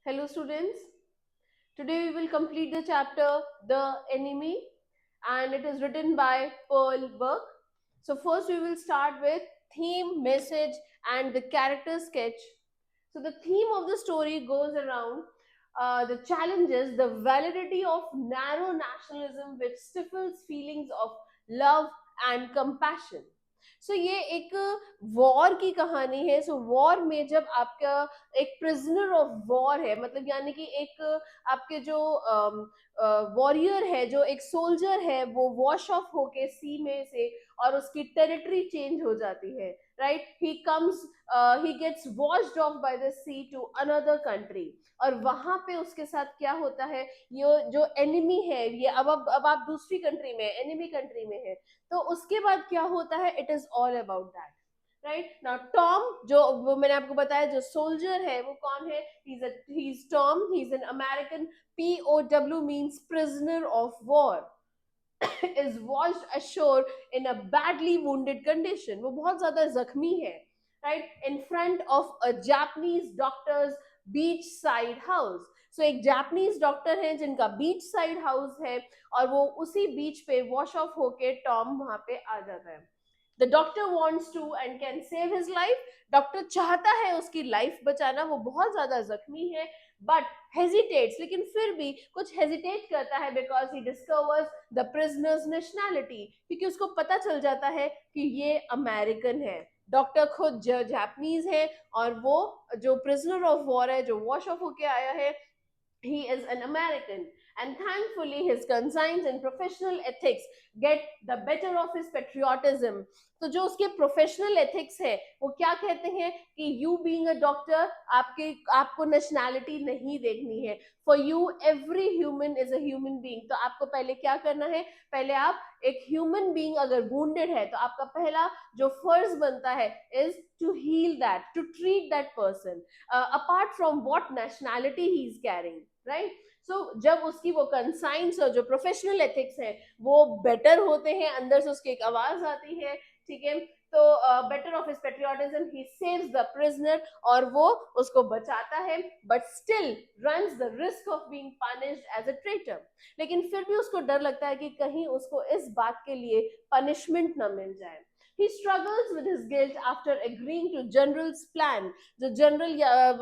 Hello students, today we will complete the chapter The Enemy and it is written by Pearl Burke. So first we will start with theme, message and the character sketch. So the theme of the story goes around the challenges, the validity of narrow nationalism which stifles feelings of love and compassion. सो ये एक war की कहानी है. सो war में जब आपका एक prisoner of war है, मतलब यानी कि एक आपके जो वॉरियर है, जो एक सोल्जर है, वो वॉश ऑफ होके सी में से और उसकी टेरिटरी चेंज हो जाती है, right. He comes, he gets washed off by the sea to another country. और वहां पे उसके साथ क्या होता है, ये जो एनिमी है, ये अब आप दूसरी कंट्री में, एनिमी कंट्री में है, तो उसके बाद क्या होता है, it is all about that, right. Now Tom, जो वो मैंने आपको बताया, जो सोल्जर है वो कौन है, he is Tom, he is an American. POW means prisoner of war. is washed ashore in a badly wounded condition. वो बहुत ज्यादा जख्मी है, right, in front of a Japanese doctor's beach side house. So एक Japanese doctor है जिनका beach side house है और वो उसी बीच पे वॉश ऑफ होके टॉम वहां पे आ जाता है. The doctor wants to and can save his life. Doctor चाहता है उसकी लाइफ बचाना, वो बहुत ज्यादा जख्मी है, बट हेजिटेट्स, लेकिन फिर भी कुछ हेजिटेट करता है because he discovers the prisoners nationality, क्योंकि उसको पता चल जाता है कि ये अमेरिकन है. डॉक्टर खुद जापानीज है और वो जो प्रिजनर ऑफ वॉर है, जो वॉश ऑफ होके आया है, he is an American. And thankfully, his conscience and professional ethics get the better of his patriotism. तो जो उसके प्रोफेशनल एथिक्स है, वो क्या कहते हैं कि यू बीइंग अ डॉक्टर, आपको नेशनैलिटी नहीं देखनी है. For you every human is a human being. तो आपको पहले क्या करना है, पहले आप एक ह्यूमन बीइंग अगर वुंडेड है तो आपका पहला जो फर्ज बनता है is to heal that, to treat that person apart from what nationality he is carrying, right. So जब उसकी वो कंसाइंस और जो प्रोफेशनल एथिक्स है वो बेटर होते हैं, अंदर से उसकी एक आवाज आती है, ठीक है. तो better off his patriotism, he saves the prisoner और वो उसको बचाता है, but still runs the risk of being punished as a traitor. लेकिन फिर भी उसको डर लगता है कि कहीं उसको इस बात के लिए पनिशमेंट ना मिल जाए. He struggles with his guilt after agreeing to general's plan. जो जनरल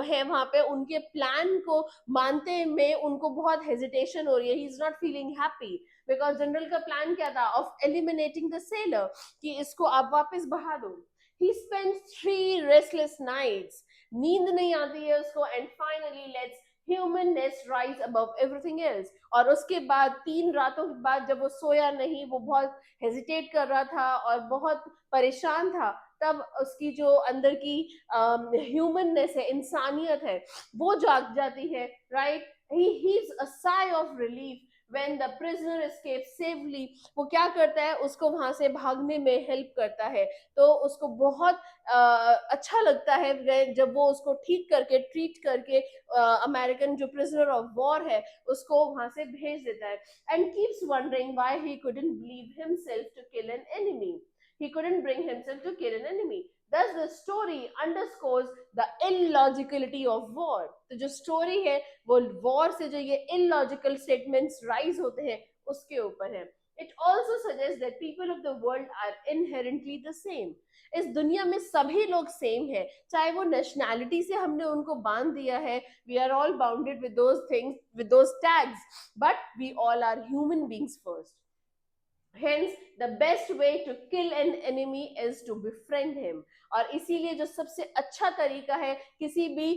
है वहां पे, उनके प्लान को मानते में उनको बहुत हेजिटेशन हो रही है. He is not feeling happy because general का प्लान क्या था, ऑफ एलिमिनेटिंग द सेलर, कि इसको आप वापस बहा दो. ही स्पेंड्स 3 रेस्टलेस नाइट्स, नींद नहीं आती है उसको, and finally let's humanness rise above everything else. और उसके बाद 3 रातों के बाद जब वो सोया नहीं, वो बहुत हेजिटेट कर रहा था और बहुत परेशान था, तब उसकी जो अंदर की ह्यूमननेस है, इंसानियत है, वो जाग जाती है, right. He heaves a sigh of relief when the prisoner escapes safely. वो क्या करता है, उसको वहां से भागने में हेल्प करता है. तो उसको बहुत अच्छा लगता है जब वो उसको ठीक करके, ट्रीट करके, अमेरिकन जो प्रिजनर ऑफ वॉर है उसको वहां से भेज देता है. And keeps wondering why he couldn't believe himself to kill an enemy. He couldn't bring himself to kill an enemy. Thus the story underscores the illogicality of war. तो जो story है वो वॉर से जो ये इलॉजिकल स्टेटमेंट्स राइज होते हैं उसके ऊपर है. It also suggest that people of the world are inherently the same. इस दुनिया में सभी लोग सेम है, चाहे वो नेशनैलिटी से हमने उनको बांध दिया है, we are all bounded with those things, with those tags, but we all are human beings first. Hence, the best way to kill an enemy is to befriend him. और इसीलिए जो सबसे अच्छा तरीका है किसी भी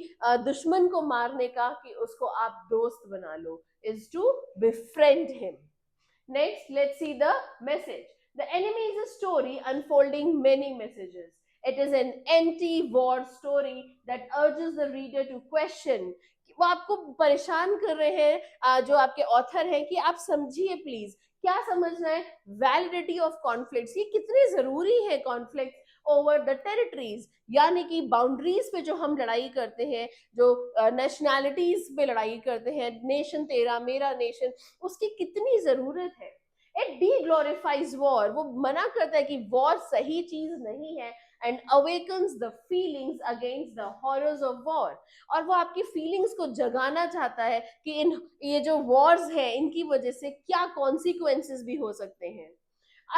दुश्मन को मारने का, कि उसको आप दोस्त बना लो, is to befriend him. Next, let's see the message. The enemy is a story unfolding many messages. It is an anti-war story that urges the reader to question. वो आपको परेशान कर रहे हैं, जो आपके ऑथर हैं, कि आप समझिए प्लीज, क्या समझना है, वैलिडिटी ऑफ कॉन्फ्लिक्ट्स, ये कितनी जरूरी है कॉन्फ्लिक्ट ओवर द टेरिटरीज, यानी कि बाउंड्रीज पे जो हम लड़ाई करते हैं, जो नेशनैलिटीज पे लड़ाई करते हैं, नेशन तेरा मेरा नेशन, उसकी कितनी जरूरत है. इट डी ग्लोरिफाइज वॉर, वो मना करता है कि वॉर सही चीज नहीं है, and awakens the feelings against the horrors of war. और वो आपकी फीलिंग्स को जगाना चाहता है कि इन ये जो वॉर्स है इनकी वजह से क्या कॉन्सिक्वेंसेस भी हो सकते हैं.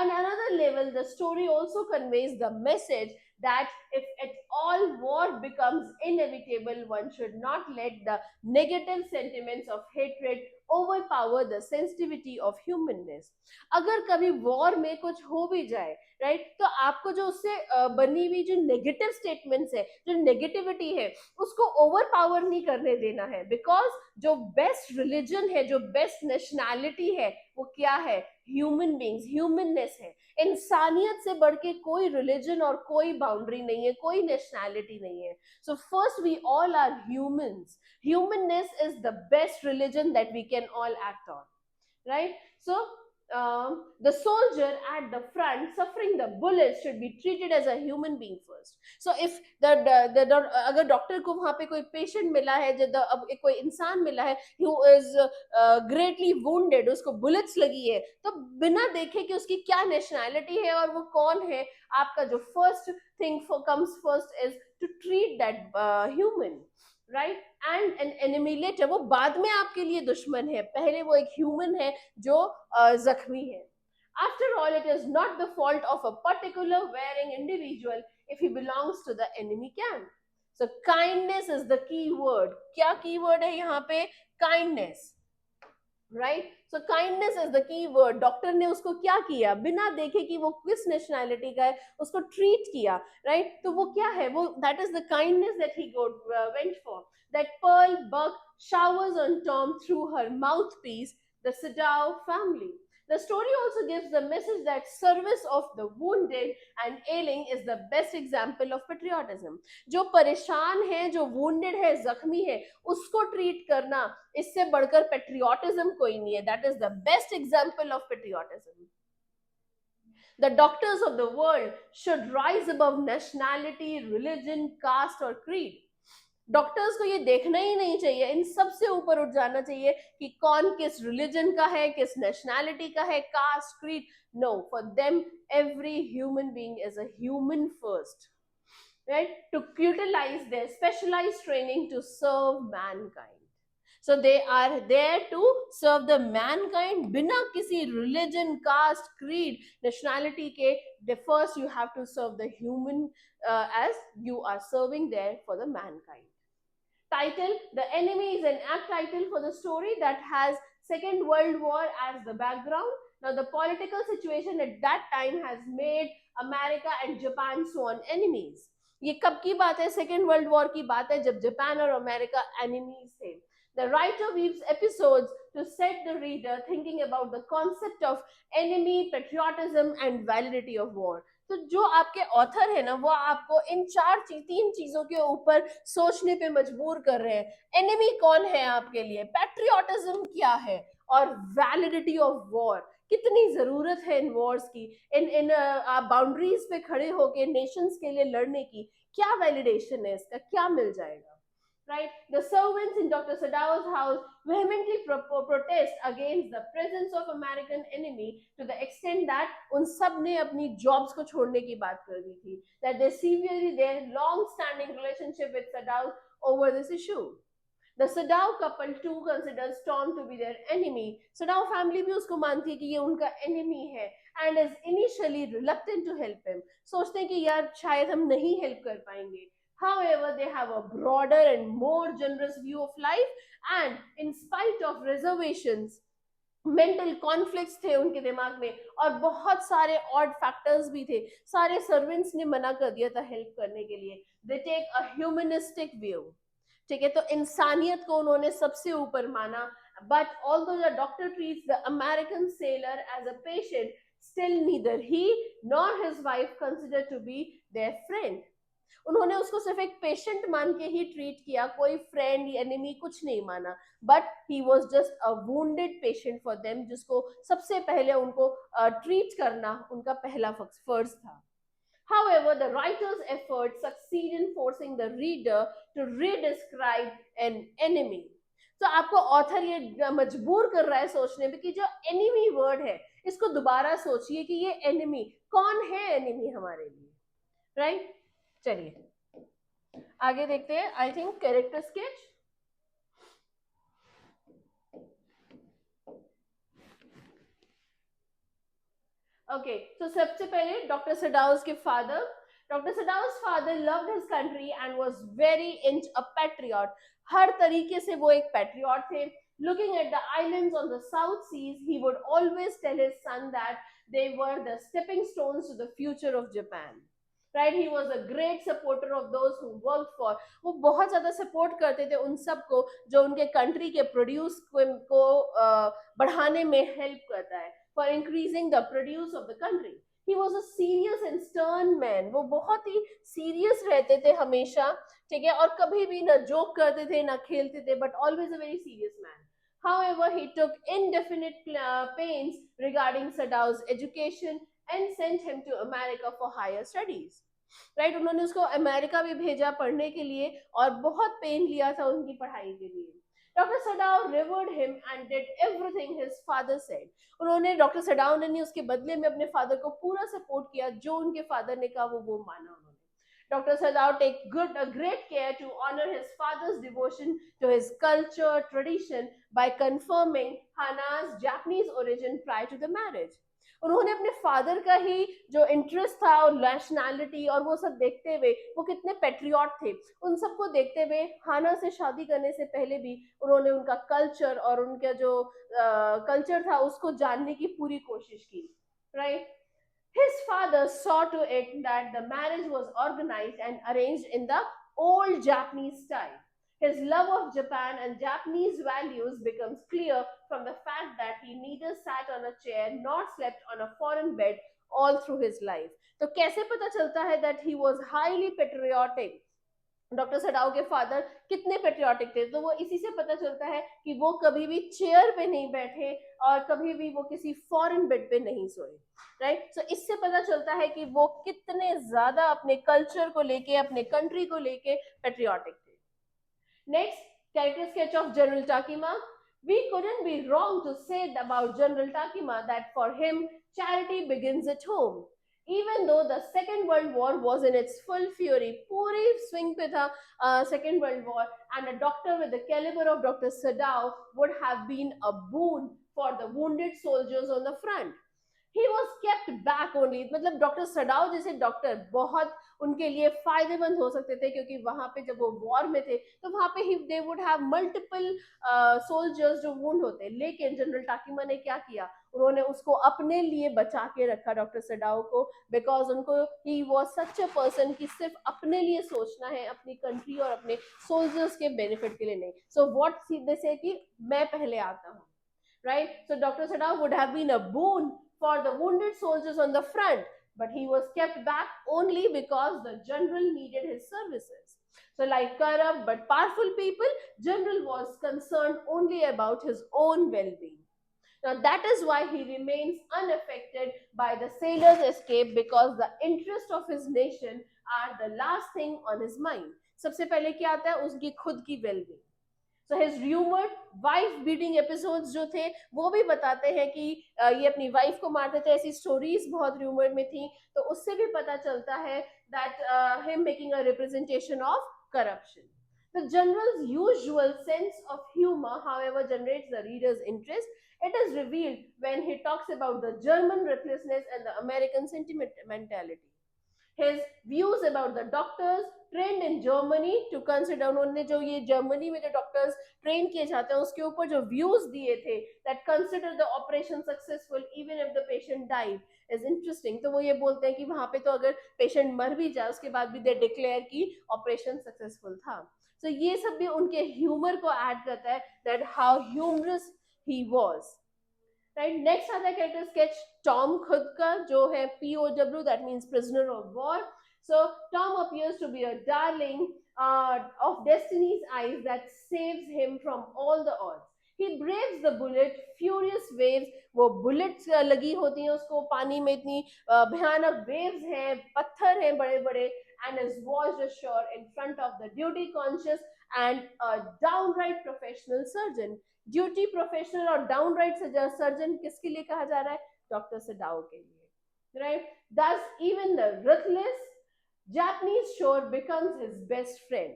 On another level, the story also conveys the message that if at all war becomes inevitable, one should not let the negative sentiments of hatred overpower the sensitivity of humanness. अगर कभी war में कुछ हो भी जाए, right, तो आपको जो उससे बनी हुई जो नेगेटिव स्टेटमेंट्स है, जो नेगेटिविटी है, उसको ओवर पावर नहीं करने देना है. बिकॉज जो बेस्ट रिलीजन है, जो बेस्ट नेशनैलिटी है, वो क्या है? ह्यूमन बींग्स, ह्यूमननेस है. इंसानियत से बढ़ के कोई रिलीजन और कोई बाउंड्री नहीं है, कोई नेशनैलिटी नहीं है. So first we all are humans. Humanness is the best religion that we can all act on, right? So the soldier at the front suffering the bullets should be treated as a human being first. So if अगर doctor को वहां पे कोई patient मिला है, अब कोई इंसान मिला है who is greatly wounded, उसको बुलेट्स लगी है, तो बिना देखे कि उसकी क्या नेशनैलिटी है और वो कौन है, आपका जो first thing comes first is to treat that human, right? And an enemy later, वो बाद में आपके लिए दुश्मन है, पहले वो एक ह्यूमन है जो जख्मी है. After all, it is not the fault of a particular wearing individual if he belongs to the enemy camp. So kindness is the key word. क्या key word है यहाँ पे? Kindness, right? So kindness is the key word. Doctor ने उसको क्या किया? बिना देखे कि वो किस नेशनैलिटी का है, उसको ट्रीट किया, right? तो वो क्या है? वो that is the kindness that he went for. That Pearl Buck showers on Tom through her mouthpiece, the Sadao family. The story also gives the message that service of the wounded and ailing is the best example of patriotism. जो परेशान है, जो wounded है, जख्मी है, उसको treat करना, इससे बढ़कर पेट्रियोटिज्म कोई नहीं है. That is the best example of patriotism. The doctors of the world should rise above nationality, religion, caste or creed. Doctors को ये देखना ही नहीं चाहिए, इन सब से ऊपर उठ जाना चाहिए कि कौन किस रिलीजन का है, किस नेशनैलिटी का है, caste, creed. No, for them every human being is a human first, right? To utilize their specialized training to serve mankind. So they are there to serve the mankind बिना किसी religion, caste, creed, nationality के. The first you have to serve the human as you are serving there for the mankind. Title: The Enemy is an apt title for the story that has Second World War as the background. Now the political situation at that time has made America and Japan sworn enemies. ये कब की बात है? Second world war की बात है, जब Japan और अमेरिका एनिमीज थे. The writer weaves episodes to set the reader thinking about the concept of enemy, patriotism and validity of war. तो जो आपके ऑथर है ना, वो आपको इन तीन चीजों के ऊपर सोचने पे मजबूर कर रहे हैं. एनिमी कौन है आपके लिए, पैट्रियोटिज्म क्या है, और वैलिडिटी ऑफ वॉर, कितनी जरूरत है इन वॉर्स की, इन बाउंड्रीज पे खड़े होके नेशंस के लिए लड़ने की. क्या वैलिडेशन है इसका, क्या मिल जाएगा, right? The servants in Dr. Sadao's house vehemently protest against the presence of American enemy to the extent that उन सब ने अपनी jobs को छोड़ने की बात कर दी थी. That they severely their long-standing relationship with Sadao over this issue. The Sadao couple too considers Tom to be their enemy. Sadao family भी उसको मानती है कि ये उनका enemy है and is initially reluctant to help him. सोचते हैं कि यार शायद हम नहीं help कर पाएंगे. However, they have a broader and more generous view of life, and in spite of reservations, mental conflicts थे उनके दिमाग में और बहुत सारे ऑड फैक्टर्स भी थे, सारे सर्वेंट्स ने मना कर दिया था हेल्प करने के लिए. They take a humanistic view, ठीक है, तो इंसानियत को उन्होंने सबसे ऊपर माना. But although the doctor treats the American sailor as a patient, still neither he nor his wife consider to be their friend. उन्होंने उसको सिर्फ एक पेशेंट मान के ही ट्रीट किया, कोई फ्रेंड एनिमी कुछ नहीं माना. But he was just a wounded patient for them, जिसको सबसे पहले उनको ट्रीट करना उनका पहला फर्ज था. However, the writer's efforts succeed in forcing the reader to redescribe an enemy. तो आपको ऑथर ये मजबूर कर रहा है सोचने पे कि जो एनिमी वर्ड है इसको दोबारा सोचिए कि ये एनिमी कौन है, एनिमी हमारे लिए, राइट, चलिए आगे देखते हैं. I think character sketch. Okay, तो सबसे पहले डॉक्टर सडाउस के father. Doctor Sadao's father loved his country and was very much a patriot. हर तरीके से वो एक पैट्रियट थे. Looking at the islands on the south seas, he would always tell his son that they were the stepping stones to the future of Japan. Right, he was a great supporter of those who worked for. वो बहुत ज्यादा support करते थे उन सबको जो उनके country के प्रोड्यूस को बढ़ाने में हेल्प करता है, for increasing the produce of the country. He was a serious and stern man. वो बहुत ही सीरियस रहते थे हमेशा, ठीक है, और कभी भी ना जोक करते थे ना खेलते थे, but always a very serious man. However, he took indefinite pains regarding Sadao's education and sent him to America for higher studies. Right, उन्होंने उसको अमेरिका भी भेजा पढ़ने के लिए और बहुत पेन लिया था उनकी पढ़ाई के लिए. Doctor Sadao revered him and did everything his father said. उन्होंने डॉक्टर सडाओ ने उसके बदले में अपने फादर को पूरा सपोर्ट किया, जो उनके फादर ने कहा वो माना उन्होंने. Dr. Sadao take great care to honor his father's devotion to his culture, tradition by confirming Hana's Japanese origin prior to the marriage. उन्होंने अपने फादर का ही जो इंटरेस्ट था और नेशनैलिटी और वो सब देखते हुए, वो कितने पेट्रियट थे, उन सबको देखते हुए हाना से शादी करने से पहले भी उन्होंने उनका कल्चर और उनका जो कल्चर था उसको जानने की पूरी कोशिश की. Right, his father saw to it that the marriage was organized and arranged in the old Japanese style. His love of Japan and Japanese values becomes clear from the fact that he neither sat on a chair nor slept on a foreign bed all through his life. तो कैसे पता चलता है that he was highly patriotic? Doctor Sadao के father कितने patriotic थे, तो वो इसी से पता चलता है कि वो कभी भी चेयर पे नहीं बैठे और कभी भी वो किसी फॉरेन बेड पे नहीं सोए. राइट, सो इससे पता चलता है कि वो कितने ज्यादा अपने कल्चर को लेके, अपने कंट्री को लेके पेट्रियाटिक थे. Next, character sketch of general Takima. We couldn't be wrong to say about General Takima that for him, charity begins at home. Even though the Second World War was in its full fury, पूरी swing पे था Second World War, and a doctor with the caliber of Dr. Sadao would have been a boon for the wounded soldiers on the front. He was kept back only. मतलब doctor Sadao जैसे doctor बहुत उनके लिए फायदेमंद हो सकते थे, क्योंकि वहां पे जब वो वॉर में थे तो वहां पे ही they would have multiple soldiers जो वुंड होते. लेकिन जनरल टाकीमा ने क्या किया, उन्होंने उसको अपने लिए बचा के रखा डॉक्टर सडाओ को, बिकॉज उनको he was such a person कि सिर्फ अपने लिए सोचना है, अपनी कंट्री और अपने सोल्जर्स के बेनिफिट के लिए नहीं. सो व्हाट सीधे से कि मैं पहले आता हूँ. Right, so Dr. Sadao would have been a boon for the wounded soldiers on the front, but he was kept back only because the general needed his services. So like corrupt but powerful people, general was concerned only about his own well-being. Now that is why he remains unaffected by the sailor's escape, because the interest of his nation are the last thing on his mind. सबसे पहले क्या आता है, उसकी खुद की well-being. So his rumored wife beating episodes जो थे वो भी बताते हैं कि ये अपनी वाइफ को मारते थे. ऐसी स्टोरीज बहुत रूमर में थी, तो उससे भी पता चलता है that him making a representation of corruption. The general's usual sense of humor, however, generates the reader's interest. It is revealed when he talks about the German recklessness and the American sentimentality. His views about the doctors trained in Germany to consider, उन्होंने जो ये Germany में जो doctors train किए जाते हैं उसके ऊपर जो व्यूज दिए थे, that consider the operation successful even if the patient died, is interesting. तो वो ये बोलते हैं कि वहां पे तो अगर पेशेंट मर भी जाए उसके बाद भी दे डिक्लेयर कि ऑपरेशन सक्सेसफुल था. So ये सब भी उनके ह्यूमर को ऐड करता है, that how humorous he was. Right, next आता है कैरेक्टर स्केच टॉम खुद का, जो है POW, that means prisoner of war. So Tom appears to be a darling of destiny's eyes that saves him from all the odds. He braves the bullet, furious waves. वो bullets लगी होती हैं उसको पानी में, इतनी भयानक वेव्स हैं, पत्थर हैं बड़े बड़े, and is washed ashore in front of the duty conscious and a downright professional surgeon. Duty professional और डाउनराइट सर्जन किसके लिए कहा जा रहा है, डॉक्टर सडाओ के लिए. Right, this even the ruthless Japanese shore becomes his best friend.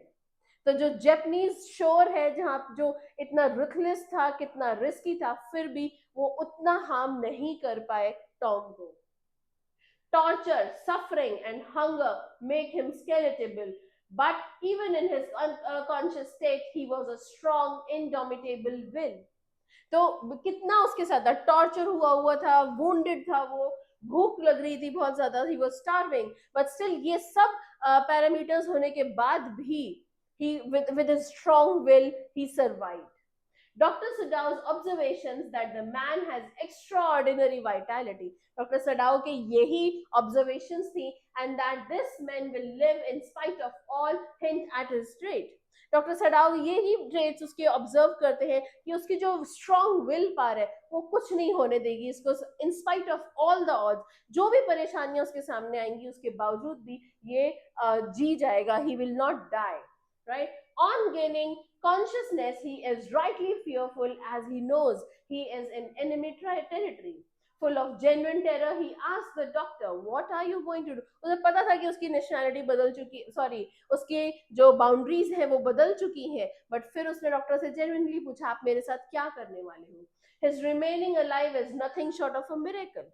तो जो जापानीज शोर है जहाँ जो इतना रुथलेस था, कितना रिस्की था, फिर भी वो उतना हार्म नहीं कर पाए टॉम को. Torture, suffering, and hunger make him skeletable. But even in his unconscious state, he was a strong, indomitable will. तो कितना उसके साथ था, टॉर्चर हुआ था, वुंडेड था वो, भूख लग रही थी बहुत ज्यादा, he was starving, but still ये सब पैरामीटर्स होने के बाद भी he with his strong will he survived. Dr. Sadao's observations that the man has extraordinary vitality. Dr. Sadao के यही observations थी, and that this man will live in spite of all hint at his trait. Doctor Sadao यही traits उसके observe करते हैं कि उसकी जो स्ट्रॉन्ग विल पावर है वो कुछ नहीं होने देगी इसको, in spite of all the odds, जो भी परेशानियां उसके सामने आएंगी उसके बावजूद भी ये जी जाएगा, he will not die. Right? On gaining consciousness, he is rightly fearful as he knows he is in enemy territory. Full of genuine terror, he asked the doctor, "What are you going to do?" उसे पता था कि उसकी nationality बदल चुकी, sorry उसके जो boundaries हैं वो बदल चुकी हैं, बट फिर उसने डॉक्टर से जेन्युइनली पूछा, आप मेरे साथ क्या करने वाले हो? His remaining alive is nothing short of a miracle.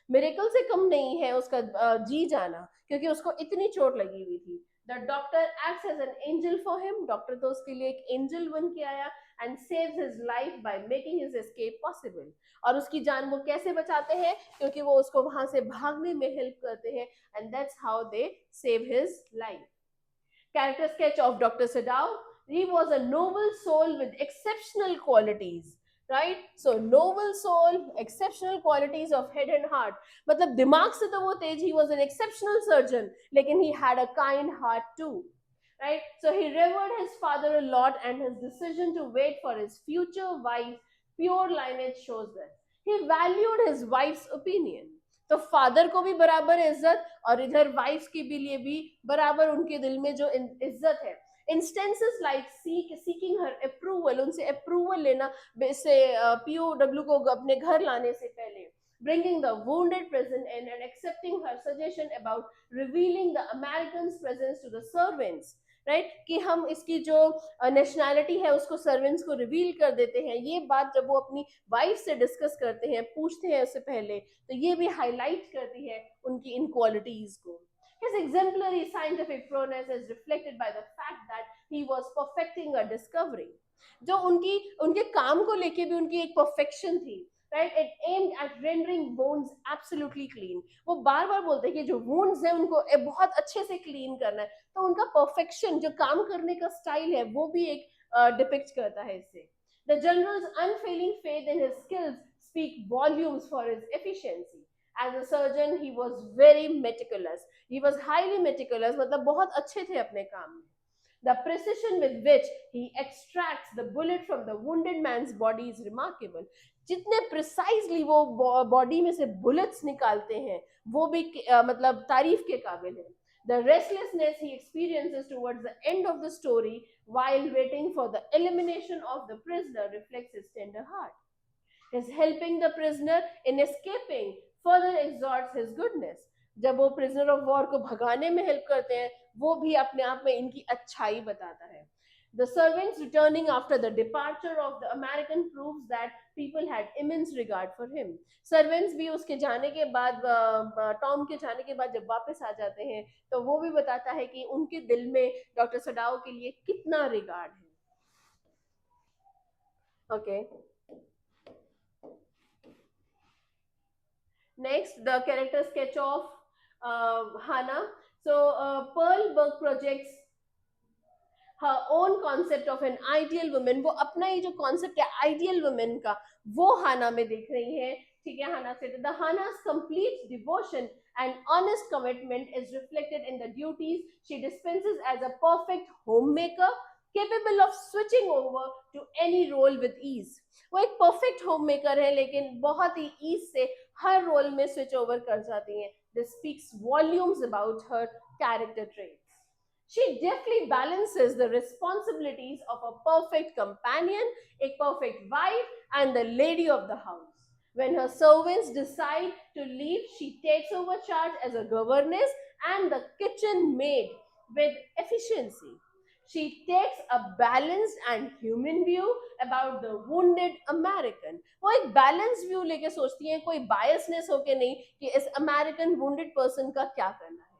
Miracle से कम नहीं है उसका जी जाना, क्योंकि उसको इतनी चोट लगी हुई थी. The doctor acts as an angel for him. Doctor तो उसके लिए एक एंजल बन के आया and saves his life by making his escape possible. और उसकी जान वो कैसे बचाते हैं? क्योंकि वो उसको वहां से भागने में हेल्प करते हैं, and that's how they save his life. Character sketch of Dr. Sadao. He was a noble soul with exceptional qualities. Right? So noble soul, exceptional qualities of head and heart. मतलब दिमाग से तो वो तेज, he was an exceptional surgeon, लेकिन he had a kind heart too. Right? So he revered his father a lot, and his decision to wait for his future wife's pure lineage shows that. He valued his wife's opinion. तो father को भी बराबर इज्जत, और इधर wife के भी लिए भी बराबर उनके दिल में जो इज्जत है. इंस्टेंसेस लाइक सीकिंग हर अप्रूवल, उनसे अप्रूवल लेना से पीओडब्ल्यू को अपने घर लाने से पहले, bringing the wounded prison in and accepting her suggestion about revealing the Americans' presence to the servants. Right कि हम इसकी जो नेशनैलिटी है उसको सर्वेंट्स को रिवील कर देते हैं. ये बात जब वो अपनी वाइफ से डिस्कस करते हैं, पूछते हैं उससे पहले, तो ये भी हाईलाइट करती है उनकी इन क्वालिटीज को. His exemplary scientific prowess is reflected by the fact that he was perfecting a discovery. जो उनके काम को लेके भी उनकी एक परफेक्शन थी. Right? It aimed at rendering wounds absolutely clean. वो बार बार बोलते हैं कि जो wounds है उनको बहुत अच्छे से क्लीन करना है. तो उनका परफेक्शन, जो काम करने का स्टाइल है, वो भी एक डिपिक्ट करता है इससे. The general's unfailing faith in his skills speak volumes for his efficiency. As a surgeon, he was very meticulous. He was highly meticulous, मतलब बहुत अच्छे थे अपने काम में. The precision with which he extracts the bullet from the wounded man's body is remarkable. जितने precisely वो body में से बुलेट्स निकालते हैं वो भी मतलब तारीफ के काबिल है. The restlessness he experiences towards the end of the story while waiting for the elimination of the prisoner reflects his tender heart. His helping the prisoner in escaping further exalts his goodness. जब वो prisoner of war को भगाने में help करते हैं, वो भी अपने आप में इनकी अच्छाई बताता है. The servants returning after the departure of the American proves that people had immense regard for him. Servants भी उसके जाने के बाद, टॉम के जाने के बाद जब वापस आ जाते हैं, तो वो भी बताता है कि उनके दिल में डॉक्टर सडाओ के लिए कितना रिगार्ड है. Okay. Next, the character sketch of Hannah. So Pearl Burke projects her own concept of an ideal woman. वो अपना ही जो concept है ideal woman का, वो हाना में देख रही है. ठीक है, हाना से the Hannah's complete devotion and honest commitment is reflected in the duties she dispenses as a perfect homemaker, capable of switching over to any role with ease. वो एक perfect homemaker है, लेकिन बहुत ही ease से हर role में switch over कर जाती हैं. This speaks volumes about her character traits. She deftly balances the responsibilities of a perfect companion, a perfect wife, and the lady of the house. When her servants decide to leave, she takes over charge as a governess and the kitchen maid with efficiency. She takes a balanced and human view about the wounded American. वो एक balance view लेके सोचती है, कोई biasness होके नहीं कि इस अमेरिकन वुंडेड पर्सन का क्या करना है.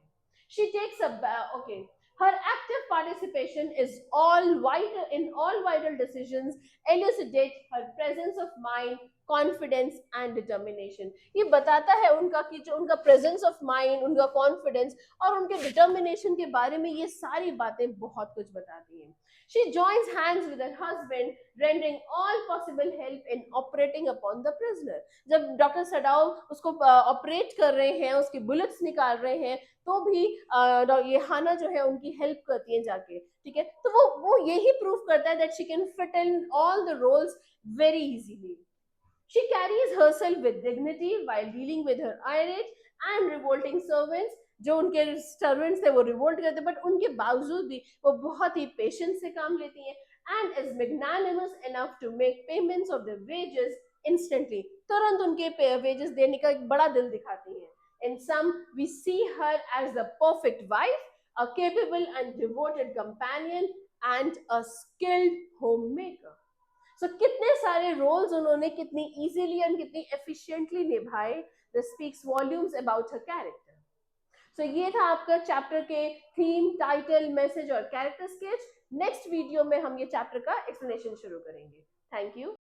She takes a okay. Her active participation is all vital in all vital decisions elucidate her presence of mind, confidence and determination. ये बताता है उनका कि जो उनका presence of mind, उनका confidence और उनके determination के बारे में ये सारी बातें बहुत कुछ बताती हैं. She joins hands with her husband, rendering all possible help in operating upon the prisoner. जब डॉक्टर सडाव उसको ऑपरेट कर रहे हैं, उसकी बुलेट्स निकाल रहे हैं, तो भी ये हाना जो है उनकी हेल्प करती है जाके. ठीक है, तो वो यही प्रूव करता है that she can fit in all the roles very easily. She carries herself with dignity while dealing with her irate and revolting servants. जो उनके सर्वेंट्स थे वो रिवोल्ट करते, बट उनके बावजूद भी वो बहुत ही पेशेंस से काम लेती हैं. And is magnanimous enough to make payments of the wages instantly. तुरंत उनके वेजेस देने का एक बड़ा दिल दिखाती हैं. In sum, we see her as the perfect wife, a capable and devoted companion, and a skilled homemaker. So कितने सारे रोल्स उन्होंने कितनी इजीली और कितनी एफिशिएंटली निभाए. This speaks volumes about her character. So ये था आपका चैप्टर के थीम, टाइटल, मैसेज और कैरेक्टर स्केच. नेक्स्ट वीडियो में हम ये चैप्टर का एक्सप्लेनेशन शुरू करेंगे. Thank you.